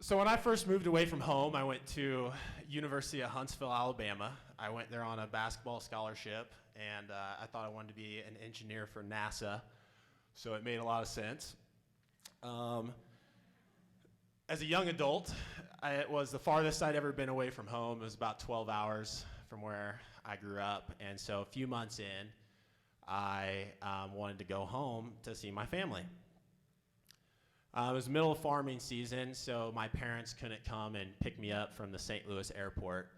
So when I first moved away from home, I went to University of Huntsville, Alabama. I went there on a basketball scholarship, and I thought I wanted to be an engineer for NASA, so it made a lot of sense. As a young adult, it was the farthest I'd ever been away from home. It was about 12 hours from where I grew up, and so a few months in, I wanted to go home to see my family. It was middle of farming season, so my parents couldn't come and pick me up from the St. Louis airport.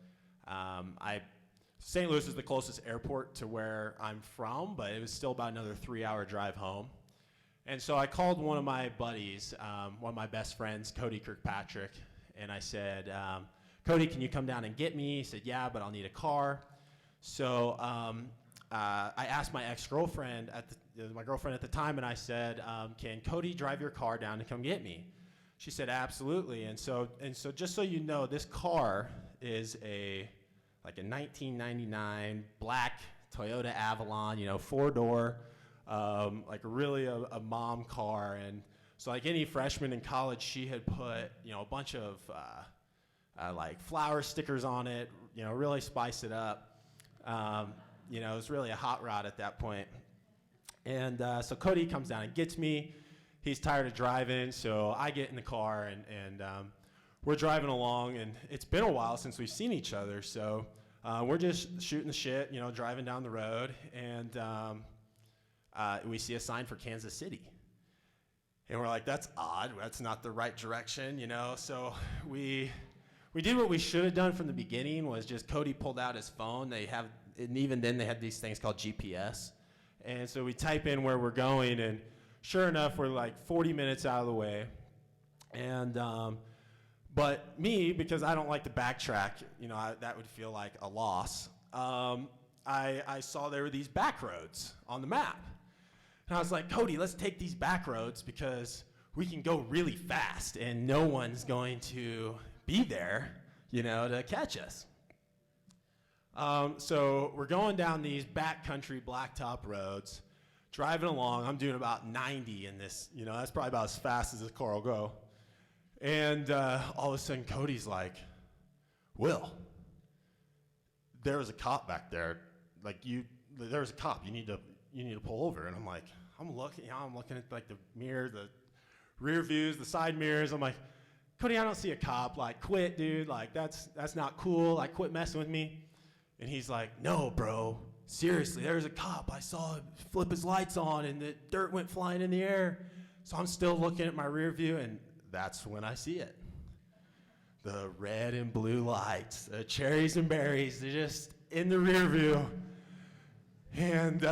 St. Louis is the closest airport to where I'm from, but it was still about another 3-hour drive home. And so I called one of my buddies, one of my best friends, Cody Kirkpatrick, and I said, Cody, can you come down and get me? He said, yeah, but I'll need a car. So I asked my ex-girlfriend, my girlfriend at the time, and I said, can Cody drive your car down and come get me? She said, absolutely. And so just so you know, this car is a 1999 black Toyota Avalon, 4-door, really a mom car. And so like any freshman in college, she had put, a bunch of flower stickers on it, really spiced it up. It was really a hot rod at that point. And so Cody comes down and gets me. He's tired of driving, so I get in the car, and we're driving along, and it's been a while since we've seen each other, so we're just shooting the shit, driving down the road, and we see a sign for Kansas City. And we're like, that's odd. That's not the right direction, So we did what we should have done from the beginning, was just Cody pulled out his phone. And even then they had these things called GPS. And so we type in where we're going, and sure enough, we're like 40 minutes out of the way. And but me, because I don't like to backtrack, that would feel like a loss. I saw there were these back roads on the map. And I was like, Cody, let's take these back roads because we can go really fast and no one's going to be there, to catch us. So we're going down these backcountry blacktop roads, driving along. I'm doing about 90 in this, that's probably about as fast as this car will go. And all of a sudden, Cody's like, Will, there was a cop back there. There was a cop. You need to pull over. And I'm like, I'm looking at the mirror, the rear views, the side mirrors. I'm like, Cody, I don't see a cop. Quit, dude. That's not cool. Quit messing with me. And he's like, no, bro, seriously, there's a cop. I saw him flip his lights on and the dirt went flying in the air. So I'm still looking at my rear view, and that's when I see it. The red and blue lights, the cherries and berries, they're just in the rear view. And,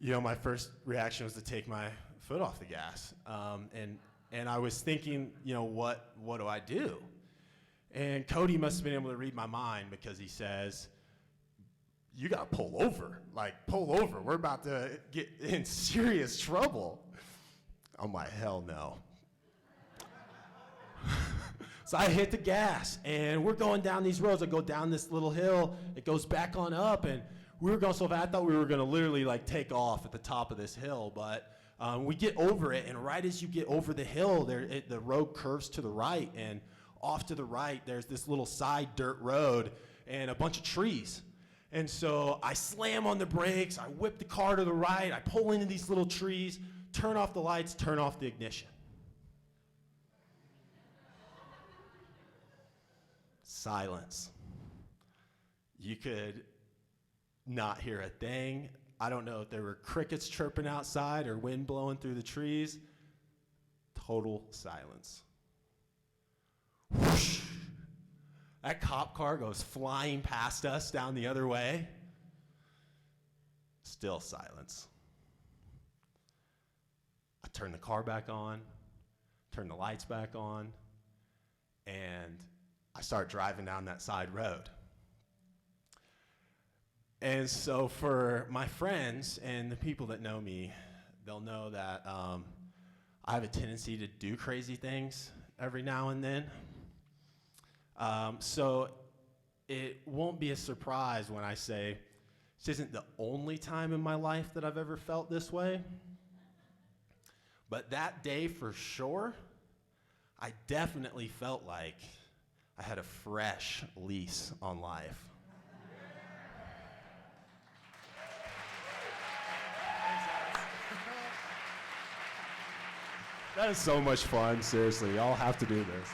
my first reaction was to take my foot off the gas. And I was thinking, what do I do? And Cody must have been able to read my mind because he says, you got to pull over. Pull over. We're about to get in serious trouble. I'm like, hell no. So I hit the gas, and we're going down these roads. I go down this little hill. It goes back on up, and we were going so fast, I thought we were going to literally take off at the top of this hill. But we get over it, and right as you get over the hill, the road curves to the right, and off to the right, there's this little side dirt road and a bunch of trees. And so I slam on the brakes, I whip the car to the right, I pull into these little trees, turn off the lights, turn off the ignition. Silence. You could not hear a thing. I don't know if there were crickets chirping outside or wind blowing through the trees. Total silence. Whoosh. That cop car goes flying past us down the other way. Still silence. I turn the car back on, turn the lights back on, and I start driving down that side road. And so for my friends and the people that know me, they'll know that I have a tendency to do crazy things every now and then. So it won't be a surprise when I say this isn't the only time in my life that I've ever felt this way. But that day for sure, I definitely felt like I had a fresh lease on life. That is so much fun, seriously. Y'all have to do this.